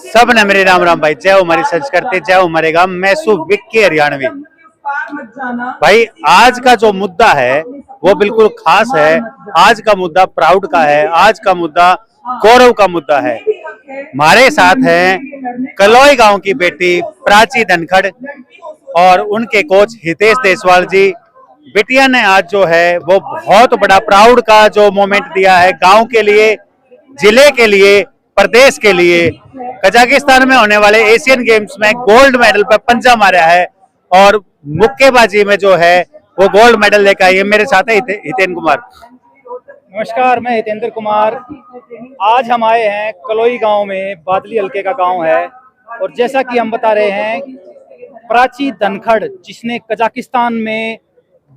सब ने मेरे राम राम भाई। जय हो हमारी संस्कृति, जय हो हमारे गांव। मैं विक्की हरियाणवी। भाई आज का जो मुद्दा है वो बिल्कुल खास है। आज का मुद्दा प्राउड का है। आज का मुद्दा गौरव का मुद्दा है। हमारे साथ है कलोई गांव की बेटी प्राची धनखड़ और उनके कोच हितेश देसवाल जी। बिटिया ने आज जो है वो बहुत बड़ा प्राउड का जो मोमेंट दिया है गांव के लिए, जिले के लिए, प्रदेश के लिए। कजाकिस्तान में होने वाले एशियन गेम्स में गोल्ड मेडल पर पंजा मारा है और मुक्केबाजी में जो है वो गोल्ड मेडल लेकर आई है। मेरे साथ है हितेन कुमार। नमस्कार, मैं हितेंद्र कुमार। आज हम आए हैं कलोई गांव में, बादली हल्के का गांव है। और जैसा कि हम बता रहे हैं, प्राची धनखड़ जिसने कजाकिस्तान में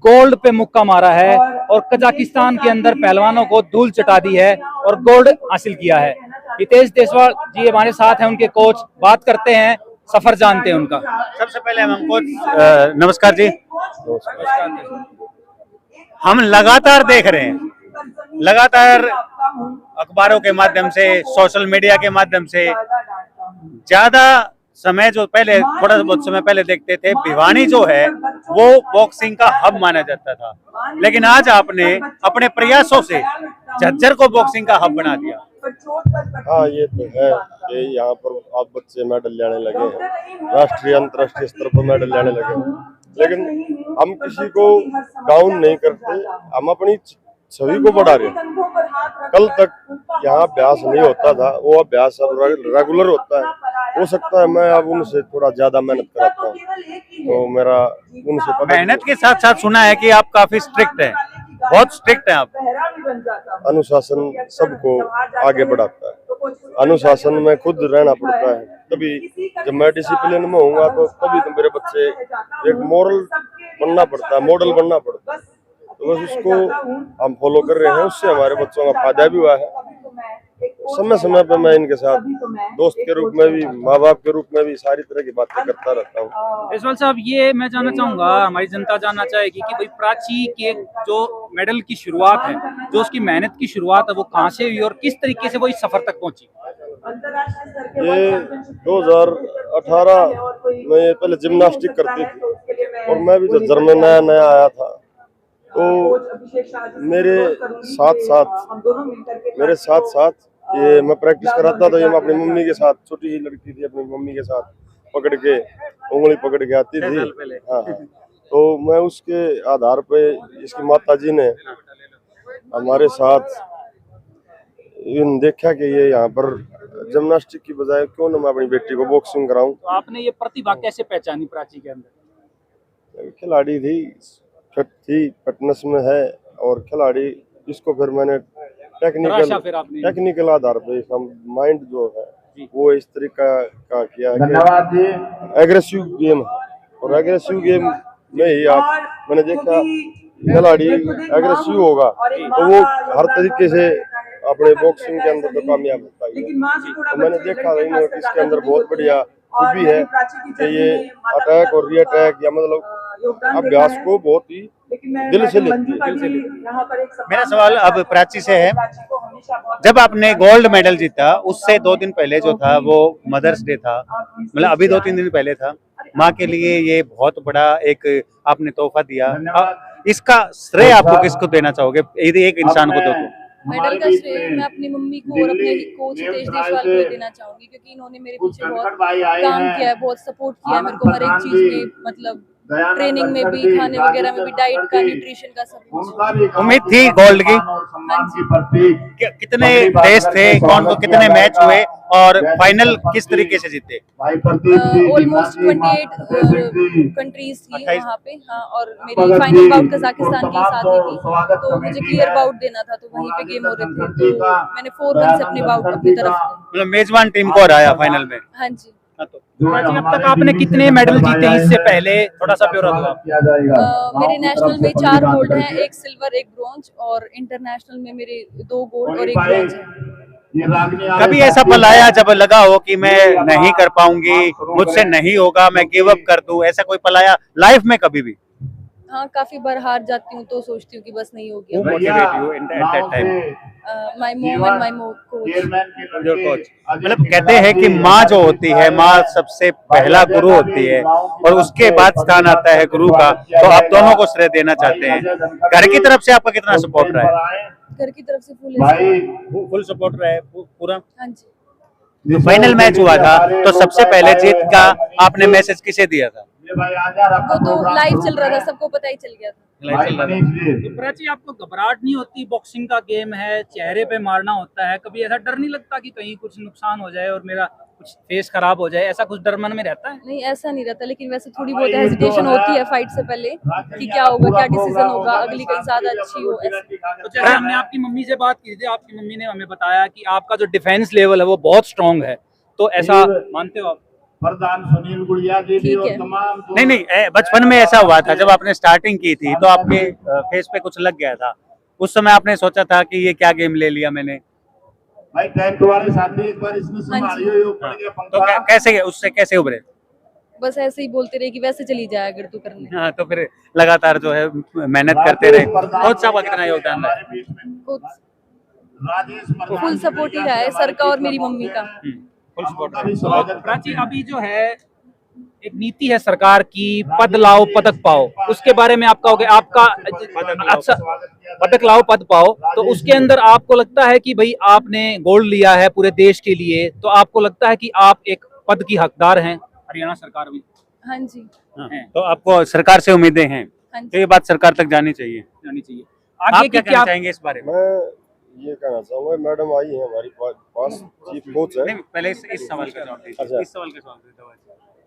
गोल्ड पे मुक्का मारा है और कजाकिस्तान के अंदर पहलवानों को धूल चटा दी है और गोल्ड हासिल किया है। हितेश देसवाल जी हमारे साथ हैं, उनके कोच। बात करते हैं, सफर जानते हैं उनका। सबसे पहले हम कोच नमस्कार जी। हम लगातार देख रहे हैं, लगातार अखबारों के माध्यम से, सोशल मीडिया के माध्यम से, ज्यादा समय जो पहले थोड़ा बहुत समय पहले देखते थे, भिवानी जो है वो बॉक्सिंग का हब माना जाता था, लेकिन आज आपने अपने प्रयासों से झज्जर को बॉक्सिंग का हब बना दिया। हाँ, ये तो है कि यहाँ पर आप बच्चे मेडल लेने लगे हैं, राष्ट्रीय अंतर्राष्ट्रीय स्तर पर मेडल लेने लगे हैं। लेकिन हम किसी को डाउन नहीं करते, हम अपनी छवि को बढ़ा रहे हैं। कल तक यहाँ अभ्यास नहीं होता था, वो अभ्यास अब रेगुलर होता है। हो सकता है मैं अब उनसे थोड़ा ज्यादा मेहनत कराता हूँ, तो मेरा उनसे मेहनत के साथ साथ सुना है कि आप काफी स्ट्रिक्ट हैं, बहुत स्ट्रिक्ट हैं आप। अनुशासन सबको आगे बढ़ाता है। अनुशासन में खुद रहना पड़ता है, तभी जब मैं डिसिप्लिन में होऊंगा तो तभी तो मेरे बच्चे एक मॉरल बनना पड़ता है, मॉडल बनना पड़ता है। तो बस उसको हम फॉलो कर रहे हैं, उससे हमारे बच्चों का फायदा भी हुआ है। समय समय पर मैं इनके साथ दोस्त के रूप में भी, माँ बाप के रूप में भी सारी तरह की बातें करता रहता हूँ। देसवाल साहब, ये मैं जानना चाहूंगा, हमारी जनता जानना चाहेगी कि भाई प्राची के जो मेडल की शुरुआत है, जो उसकी मेहनत की शुरुआत है, वो कहाँ से हुई और किस तरीके से वो इस सफर तक पहुंची? ये 2018 में ये पहले जिम्नास्टिक करती थी और मैं भी झज्जर में नया नया आया था, तो मेरे साथ साथ ये मैं प्रैक्टिस कराता था। ये मैं अपनी मम्मी के साथ, छोटी ही लड़की थी, अपनी मम्मी के साथ पकड़ के, उंगली पकड़ के आती थी। हाँ, तो मैं उसके आधार पे इसकी माता जी ने हमारे साथ इन देखा कि ये यहाँ पर जिम्नास्टिक की बजाय क्यों ना मैं अपनी बेटी को बॉक्सिंग कराऊं। तो आपने ये प्रतिभा कैसे पहचानी प्राची के अंदर? खिलाड़ी थी, फिट थी, फिटनेस में है और खिलाड़ी। इसको फिर मैंने टेक्निकल आधार पे माइंड जो है वो इस तरीका का किया कि एग्रेसिव गेम है, और एग्रेसिव गेम में ही मैंने देखा खिलाड़ी एग्रेसिव होगा तो वो हर तरीके से अपने बॉक्सिंग के अंदर तो कामयाब होता है। तो मैंने देखा कि इसके अंदर बहुत बढ़िया खूबी है कि ये अटैक और री अटैक या मतलब अभ्यास को बहुत ही दिल से लेती है। मेरा सवाल अब प्राची से है, जब आपने गोल्ड मेडल जीता उससे 2 दिन पहले जो था वो मदर्स डे था, मतलब अभी 2-3 दिन पहले था। माँ के लिए ये बहुत बड़ा एक आपने तोहफा दिया, इसका श्रेय आपको किसको देना चाहोगे यदि एक इंसान को दो तो? मेडल का श्रेय मैं अपनी मम्मी को और अपने कोच हितेश देसवाल को देना चाहूंगी, क्योंकि इन्होंने मेरे पीछे बहुत काम किया है, बहुत सपोर्ट किया है मेरे को हर एक चीज में, मतलब ट्रेनिंग में भी, खाने वगैरह में भी, डाइट का, न्यूट्रिशन का, सब कुछ। उम्मीद थी गोल्ड की? कितने टेस्ट थे, कौन को कितने मैच हुए और फाइनल किस तरीके से जीते? ऑलमोस्ट 28 कंट्रीज थी वहाँ पे। हाँ, और मेरी फाइनल बाउट कजाकिस्तान के साथ ही थी, तो मुझे क्लियर बाउट देना था, तो वहीं पे गेम हो रहे थे, तो मैंने 4 रन से अपनी बाउट अपनी तरफ, मतलब मेजबान टीम को हराया फाइनल में। हाँ जी। प्राची, अब तक आपने कितने मेडल जीते हैं इससे पहले, थोड़ा सा ब्यौरा दो। मेरे नेशनल में 4 गोल्ड हैं, 1 सिल्वर 1 ब्रॉन्ज, और इंटरनेशनल में मेरे 2 गोल्ड और 1 ब्रॉन्ज है। कभी ऐसा पल आया जब लगा हो कि मैं नहीं कर पाऊंगी, मुझसे नहीं होगा, मैं गिव अप कर दूं, ऐसा कोई पल आया लाइफ में कभी भी? हाँ, काफी बार हार जाती हूँ तो सोचती हूँ कि बस नहीं हो गया। Who motivate you in at that time? My mom and my coach. Your coach. मतलब कहते हैं कि माँ जो होती है, माँ सबसे पहला गुरु होती है और उसके बाद स्थान आता है गुरु का। तो आप दोनों को श्रेय देना चाहते हैं। घर की तरफ से आपका कितना सपोर्ट रहा है? घर की तरफ से फुल सपोर्ट रहा है पूरा। हाँ जी। तो फाइनल मैच हुआ था, तो सबसे पहले जीत का आपने मैसेज किसे दिया था? वो तो लाइव चल रहा था, सबको पता ही चल गया था। तो प्राची, आपको घबराहट नहीं होती? बॉक्सिंग का गेम है, चेहरे पे मारना होता है, कभी ऐसा डर नहीं लगता कि कहीं कुछ नुकसान हो जाए और मेरा कुछ फेस खराब हो जाए? ऐसा कुछ डर मन में रहता है? नहीं, ऐसा नहीं रहता, लेकिन वैसे थोड़ी बहुत हेजिटेशन होती है फाइट से पहले कि क्या होगा, क्या डिसीजन होगा, अगली कहीं ज्यादा अच्छी हो। तो जैसे हमने आपकी मम्मी से बात की थी, आपकी मम्मी ने हमें बताया कि आपका जो डिफेंस लेवल है वो बहुत स्ट्रांग है, तो ऐसा मानते हो आप? प्रधान सुनील गुड़िया जी भी और ठीक है। तमाम नहीं, बचपन में ऐसा हुआ था जब आपने स्टार्टिंग की थी तो आपके फेस पे कुछ लग गया था। उस समय आपने सोचा था कि ये क्या गेम ले लिया मैंने? भाई टेंट वाले साथी एक बार इसने संभालियो ये ऊपर गया तो पंखा। कैसे उससे कैसे उभरे? बस ऐसे ही बोलते रहे कि वैसे चली जाए अगर तू करने। हाँ, तो फिर लगातार जो है मेहनत करते रहे। कोच साहब का कितना योगदान है? राजेश फुल सपोर्ट ही रहा है सर का और मेरी मम्मी का। फुल सपोर्ट अभी है। स्वागत प्राची, अभी जो है एक नीति है सरकार की, पद लाओ पदक पाओ, उसके बारे में आपका हो गया, आपका अच्छा पदक लाओ पद पाओ, तो उसके अंदर आपको लगता है कि भाई आपने गोल्ड लिया है पूरे देश के लिए, तो आपको लगता है कि आप एक पद की हकदार हैं हरियाणा सरकार में? हाँ जी। हाँ, तो आपको सरकार से उम्मीदें हैं, हाँ तो जी। ये बात सरकार तक जानी चाहिए। आगे आप की क्या क्या कहना चाहेंगे इस बारे में? मैं ये कहना चाहूँगा, मैडम आई है हमारी पास, चीफ कोच है। नहीं, पहले इस सवाल का जवाब दीजिए। अच्छा। इस सवाल का जवाब दीजिए।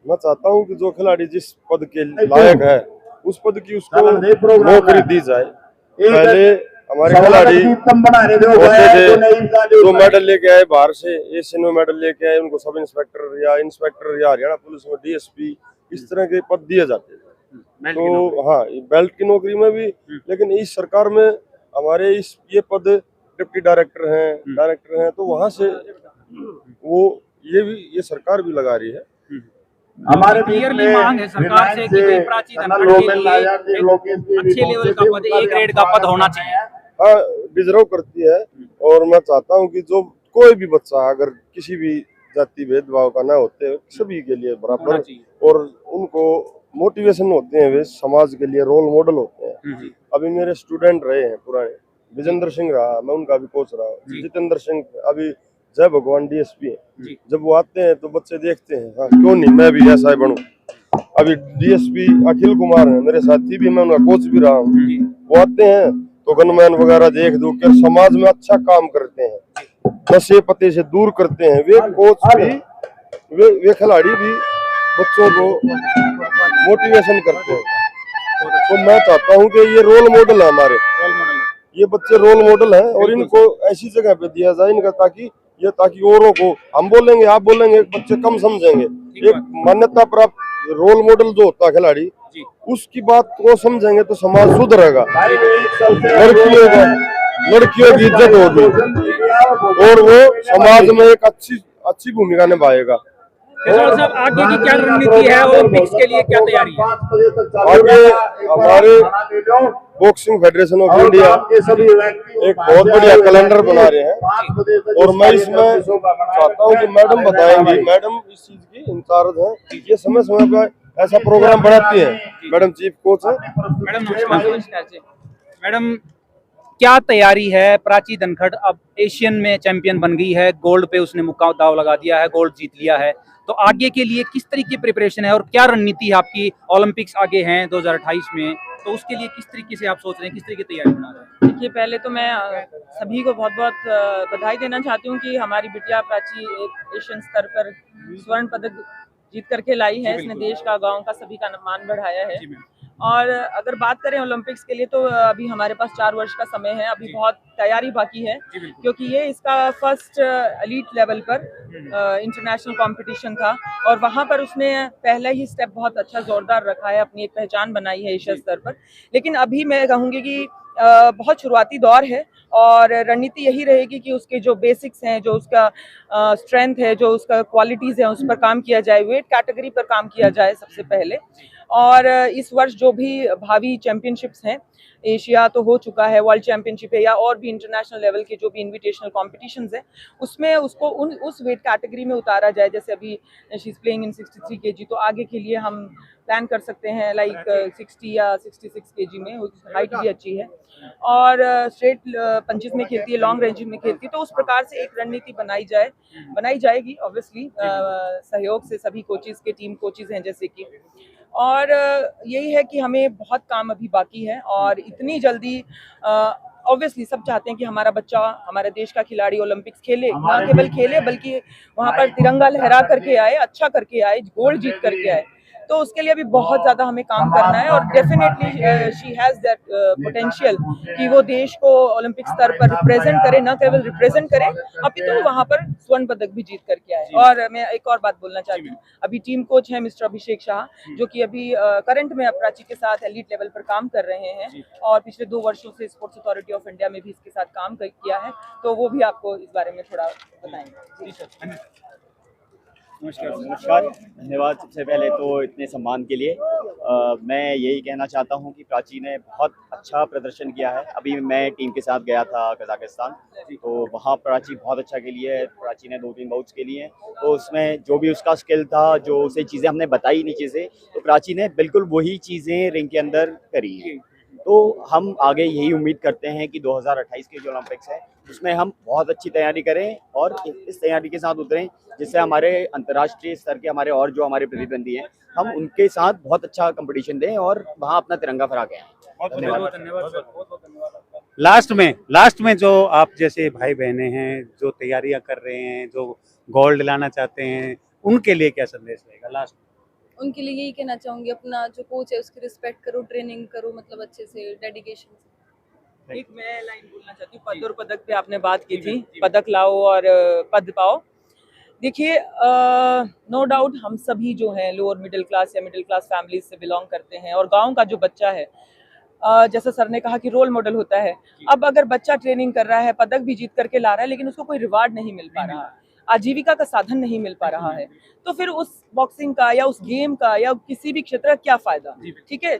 मैं चाहता हूँ कि जो खिलाड़ी जिस पद के लायक है उस पद की उसको नौकरी दी जाए। पहले हमारे खिलाड़ी होते थे जो मेडल लेके आए बाहर से, एशियन में मेडल लेके आए, उनको सब इंस्पेक्टर या हरियाणा पुलिस में डीएसपी इस तरह के पद दिए जाते थे। तो हाँ, बेल्ट की नौकरी में भी, लेकिन इस सरकार में हमारे ये पद डिप्टी डायरेक्टर हैं, तो वहां से वो ये सरकार भी लगा रही है। हमारे क्लियरली मांग है सरकार से कि भाई प्राची धनखड़ के लिए एक अच्छे लेवल का पद, ए ग्रेड का पद होना चाहिए। हाँ, डिजर्व करती है। और मैं चाहता हूँ कि जो कोई भी बच्चा अगर किसी भी जाति भेदभाव का ना होते, सभी के लिए बराबर, और उनको मोटिवेशन होते हैं, वे समाज के लिए रोल मॉडल होते हैं। अभी मेरे स्टूडेंट रहे हैं पुराने, विजेंद्र सिंह रहा, मैं उनका भी कोच रहा, जितेंद्र सिंह, अभी जय भगवान डीएसपी है। जब वो आते हैं तो बच्चे देखते हैं, हाँ क्यों नहीं मैं भी ऐसा ही बनूं। अभी डीएसपी अखिल कुमार है मेरे साथी भी, मैं उनका कोच भी रहा हूँ। वो आते हैं तो गनमैन वगैरह देख दो कर समाज में अच्छा काम करते हैं, नशे पते से दूर करते हैं। वे कोच भी, वे खिलाड़ी भी बच्चों को मोटिवेशन करते हैं। तो मैं चाहता हूँ कि ये रोल मॉडल है हमारे, ये बच्चे रोल मॉडल हैं, और इनको ऐसी जगह पे दिया जाए इनका, ताकि औरों को, हम बोलेंगे आप बोलेंगे, बच्चे कम समझेंगे। एक मान्यता प्राप्त रोल मॉडल जो होता है खिलाड़ी, उसकी बात को समझेंगे तो समाज सुधरेगा, लड़कियों की इज्जत होगी और वो समाज में एक अच्छी भूमिका निभाएगा। साहब, आगे की क्या रणनीति है, ओलंपिक्स के लिए क्या तैयारी है? आगे हमारे बॉक्सिंग फेडरेशन ऑफ इंडिया एक बहुत बढ़िया कैलेंडर बना रहे हैं, और मैं इसमें चाहता हूं कि मैडम बताएंगी, मैडम इस चीज की इंचार्ज हैं, ये समय समय पर ऐसा प्रोग्राम बनाती है। मैडम चीफ कोच है। मैडम नमस्कार जी। मैडम, क्या तैयारी है? प्राची धनखड़ अब एशियन में चैंपियन बन गई है, गोल्ड पे उसने मुक्का दाव लगा दिया है, गोल्ड जीत लिया है, तो आगे के लिए किस तरीके की प्रिपरेशन है और क्या रणनीति है आपकी? ओलंपिक्स आगे हैं 2028 में, तो उसके लिए किस तरीके से आप सोच रहे हैं, किस तरीके की तैयारी बना रहे हैं? देखिए, पहले तो मैं सभी को बहुत बहुत बधाई देना चाहती हूँ कि हमारी बिटिया प्राची एक एशियन स्तर पर स्वर्ण पदक जीत करके लाई है। इसने देश का, गांव का, सभी का मान बढ़ाया है। और अगर बात करें ओलंपिक्स के लिए, तो अभी हमारे पास 4 वर्ष का समय है, अभी बहुत तैयारी बाकी है, क्योंकि ये इसका फर्स्ट एलीट लेवल पर इंटरनेशनल कंपटीशन था, और वहाँ पर उसने पहला ही स्टेप बहुत अच्छा जोरदार रखा है, अपनी एक पहचान बनाई है एशिया स्तर पर। लेकिन अभी मैं कहूँगी कि बहुत शुरुआती दौर है, और रणनीति यही रहेगी कि उसके जो बेसिक्स हैं, जो उसका स्ट्रेंथ है, जो उसका क्वालिटीज़ है, उस पर काम किया जाए, वेट कैटेगरी पर काम किया जाए सबसे पहले। और इस वर्ष जो भी भावी चैंपियनशिप्स हैं, एशिया तो हो चुका है, वर्ल्ड चैंपियनशिप है या और भी इंटरनेशनल लेवल के जो भी इनविटेशनल कॉम्पिटिशंस हैं, उसमें उसको उस वेट कैटेगरी में उतारा जाए। जैसे अभी she is playing in 63 kg, तो आगे के लिए हम प्लान कर सकते हैं लाइक 60 या 66 kg में, हाइट भी अच्छी है और स्ट्रेट पंचेस में खेलती है, लॉन्ग रेंज में खेलती है। तो उस प्रकार से एक रणनीति बनाई जाएगी ऑब्वियसली सहयोग से सभी कोचेस के, टीम कोचेस हैं जैसे कि। और यही है कि हमें बहुत काम अभी बाकी है और इतनी जल्दी ऑब्वियसली सब चाहते हैं कि हमारा बच्चा, हमारे देश का खिलाड़ी ओलंपिक्स खेले, ना केवल खेले बल्कि वहां पर तिरंगा लहरा करके आए, अच्छा करके आए, गोल्ड जीत करके आए। तो उसके लिए भी बहुत ज्यादा हमें काम करना है और definitely she has that potential कि वो देश को ओलंपिक स्तर पर रिप्रेजेंट करे, न केवल रिप्रेजेंट करे अपितु वहां पर स्वर्ण पदक भी जीत करके आए। और मैं एक और बात बोलना चाहती हूँ, अभी टीम कोच है मिस्टर अभिषेक शाह, जो कि अभी करंट में प्राची के साथ एलीट लेवल पर काम कर रहे हैं और पिछले 2 वर्षों से स्पोर्ट्स अथॉरिटी ऑफ इंडिया में भी इसके साथ काम किया है, तो वो भी आपको इस बारे में थोड़ा बताएंगे। नमस्कार, धन्यवाद सबसे पहले तो इतने सम्मान के लिए। मैं यही कहना चाहता हूं कि प्राची ने बहुत अच्छा प्रदर्शन किया है। अभी मैं टीम के साथ गया था कजाकिस्तान, तो वहां प्राची बहुत अच्छा खेली है। प्राची ने 2-3 बाउट्स के लिए, तो उसमें जो भी उसका स्किल था, जो उसे चीज़ें हमने बताई नीचे से, तो प्राची ने बिल्कुल वही चीज़ें रिंग के अंदर करी हैं। तो हम आगे यही उम्मीद करते हैं कि 2028 के जो ओलंपिक्स है उसमें हम बहुत अच्छी तैयारी करें और इस तैयारी के साथ उतरें, जिससे हमारे अंतर्राष्ट्रीय स्तर के हमारे प्रतिद्वंदी हैं, हम उनके साथ बहुत अच्छा कंपटीशन दें और वहाँ अपना तिरंगा फहरा के आएं। धन्यवाद। लास्ट में जो आप जैसे भाई बहनें हैं जो तैयारियां कर रहे हैं, जो गोल्ड लाना चाहते हैं, उनके लिए क्या संदेश रहेगा लास्ट? उनके लिए यही कहना चाहूंगी, अपना जो कोच है उसकी रिस्पेक्ट करो, ट्रेनिंग करो, मतलब अच्छे से, डेडिकेशन से। एक मैं लाइन बोलना चाहती हूँ, पद और पदक पे आपने बात की थी, पदक लाओ और पद पाओ। देखिए नो डाउट हम सभी जो हैं लोअर मिडिल क्लास या मिडिल क्लास फैमिली से बिलोंग करते हैं और गांव का जो बच्चा है, जैसा सर ने कहा कि रोल मॉडल होता है। अब अगर बच्चा ट्रेनिंग कर रहा है, पदक भी जीत करके ला रहा है, लेकिन उसको कोई रिवार्ड नहीं मिल पा रहा, आजीविका का साधन नहीं मिल पा रहा है, तो फिर उस बॉक्सिंग का या उस गेम का या किसी भी क्षेत्र का क्या फायदा? ठीक है,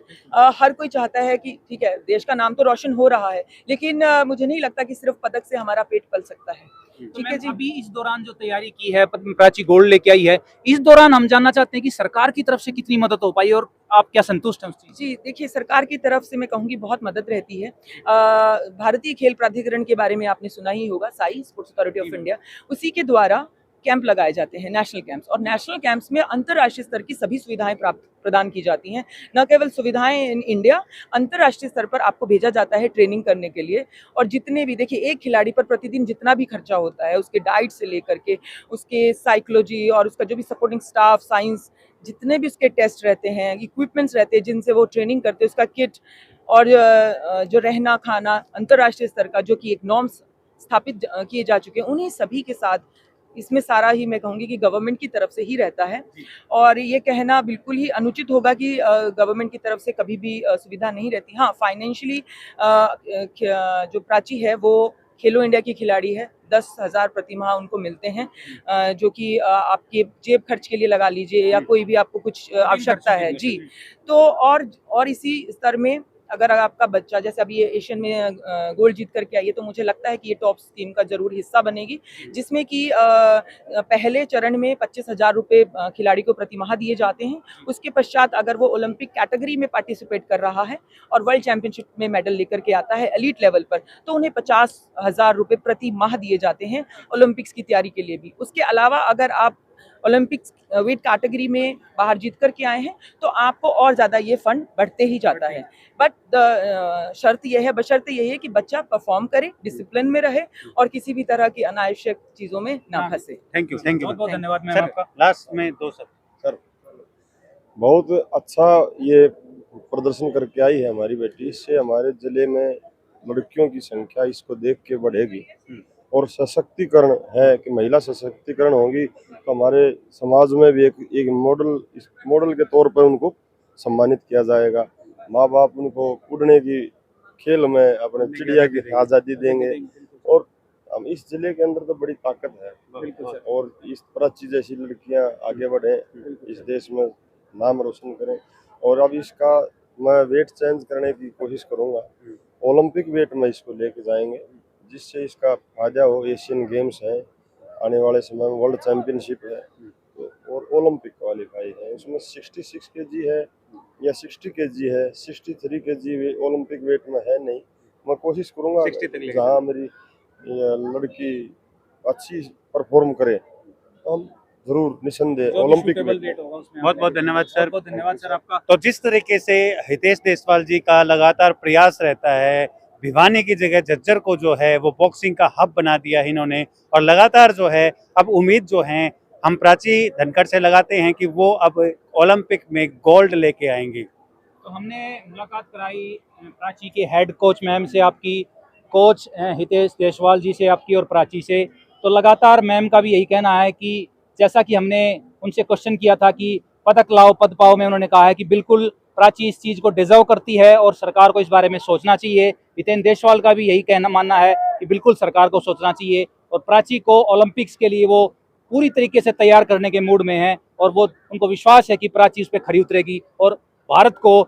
हर कोई चाहता है कि ठीक है देश का नाम तो रोशन हो रहा है, लेकिन मुझे नहीं लगता कि सिर्फ पदक से हमारा पेट पल सकता है। ठीक है जी। अभी इस दौरान जो तैयारी की है, प्राची गोल्ड लेके आई है, इस दौरान हम जानना चाहते हैं कि सरकार की तरफ से कितनी मदद हो पाई और आप क्या संतुष्ट हैं उस चीज? जी देखिए, सरकार की तरफ से मैं कहूँगी बहुत मदद रहती है। भारतीय खेल प्राधिकरण के बारे में आपने सुना ही होगा, Sai sports authority of India, उसी के द्वारा कैंप लगाए जाते हैं, नेशनल कैंप्स, और नेशनल कैंप्स में अंतर्राष्ट्रीय स्तर की सभी सुविधाएं प्रदान की जाती हैं। न केवल सुविधाएं इन इंडिया, अंतर्राष्ट्रीय स्तर पर आपको भेजा जाता है ट्रेनिंग करने के लिए। और जितने भी देखिए, एक खिलाड़ी पर प्रतिदिन जितना भी खर्चा होता है, उसके डाइट से लेकर के उसके साइकोलॉजी और उसका जो भी सपोर्टिंग स्टाफ, साइंस, जितने भी उसके टेस्ट रहते हैं, इक्विपमेंट्स रहते हैं जिनसे वो ट्रेनिंग करते हैं, उसका किट और जो रहना खाना अंतर्राष्ट्रीय स्तर का जो कि एक नॉर्म्स स्थापित किए जा चुके हैं, उन्हीं सभी के साथ इसमें सारा ही मैं कहूँगी कि गवर्नमेंट की तरफ से ही रहता है। और ये कहना बिल्कुल ही अनुचित होगा कि गवर्नमेंट की तरफ से कभी भी सुविधा नहीं रहती। हाँ, फाइनेंशियली जो प्राची है वो खेलो इंडिया की खिलाड़ी है, 10,000 प्रति माह उनको मिलते हैं, जो कि आपके जेब खर्च के लिए लगा लीजिए या कोई भी आपको कुछ आवश्यकता है जी। तो और इसी स्तर में अगर आपका बच्चा जैसे अभी ये एशियन में गोल्ड जीत करके आई है, तो मुझे लगता है कि ये टॉप टीम का जरूर हिस्सा बनेगी, जिसमें कि पहले चरण में 25,000 रुपये खिलाड़ी को प्रति माह दिए जाते हैं। उसके पश्चात अगर वो ओलंपिक कैटेगरी में पार्टिसिपेट कर रहा है और वर्ल्ड चैंपियनशिप में मेडल लेकर के आता है एलीट लेवल पर, तो उन्हें 50,000 रुपये प्रति माह दिए जाते हैं ओलंपिक्स की तैयारी के लिए भी। उसके अलावा अगर आप ओलंपिक्स वेट कैटेगरी में बाहर जीत करके आए हैं, तो आपको और ज़्यादा ये फंड बढ़ते ही जाता है। बट शर्त यह है, बशर्ते यही है कि बच्चा परफॉर्म करे, डिसिप्लिन में रहे और किसी भी तरह की अनावश्यक चीज़ों में ना फंसे। थैंक यू बहुत धन्यवाद मैम सर। आपका। लास्ट में 2 शब्द सर, बहुत अच्छा ये प्रदर्शन करके आई है हमारी बेटी। इससे हमारे जिले में लड़कियों की संख्या इसको देख के बढ़ेगी और सशक्तिकरण है कि महिला सशक्तिकरण होगी तो हमारे समाज में भी एक मॉडल के तौर पर उनको सम्मानित किया जाएगा। माँ बाप उनको उड़ने की खेल में अपने चिड़िया की आज़ादी देंगे और हम इस जिले के अंदर तो बड़ी ताकत है और इस प्राची जैसी लड़कियां आगे बढ़े, इस देश में नाम रोशन करें। और अब इसका मैं वेट चेंज करने की कोशिश करूंगा। ओलंपिक वेट में इसको लेके जाएंगे, जिससे इसका फायदा हो। एशियन गेम्स है आने वाले समय में, वर्ल्ड चैंपियनशिप है तो, और ओलंपिक क्वालिफाई है, उसमें 66 केजी है या 60 केजी है, 63 केजी ओलंपिक वेट में है नहीं। मैं कोशिश करूंगा 60 तक लेके जहाँ मेरी लड़की अच्छी परफॉर्म करे तो हम जरूर निसंदेह ओलंपिक में। बहुत बहुत धन्यवाद सर। बहुत धन्यवाद सर आपका। तो जिस तरीके से हितेश देसवाल जी का लगातार प्रयास रहता है, भिवानी की जगह झज्जर को जो है वो बॉक्सिंग का हब बना दिया है इन्होंने, और लगातार जो है अब उम्मीद जो है हम प्राची धनखड़ से लगाते हैं कि वो अब ओलंपिक में गोल्ड लेके आएंगी। तो हमने मुलाकात कराई प्राची के हेड कोच मैम से, आपकी कोच हितेश देसवाल जी से आपकी और प्राची से। तो लगातार मैम का भी यही कहना है कि जैसा कि हमने उनसे क्वेश्चन किया था कि पदक लाओ पद पाओ में, उन्होंने कहा है कि बिल्कुल प्राची इस चीज़ को डिजर्व करती है और सरकार को इस बारे में सोचना चाहिए। हितेश देसवाल का भी यही कहना मानना है कि बिल्कुल सरकार को सोचना चाहिए और प्राची को ओलंपिक्स के लिए वो पूरी तरीके से तैयार करने के मूड में हैं और वो उनको विश्वास है कि प्राची उस पर खरी उतरेगी और भारत को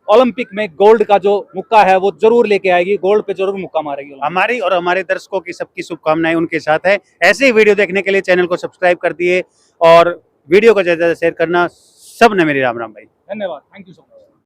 ओलंपिक में गोल्ड का जो मुक्का है वो जरूर लेके आएगी, गोल्ड पे जरूर मुक्का मारेगी। हमारी और हमारे दर्शकों की सबकी शुभकामनाएं उनके साथ है। ऐसे ही वीडियो देखने के लिए चैनल को सब्सक्राइब कर दिए और वीडियो को ज़्यादा से ज़्यादा शेयर करना। सब ने मेरी राम राम भाई। धन्यवाद, थैंक यू सो मच।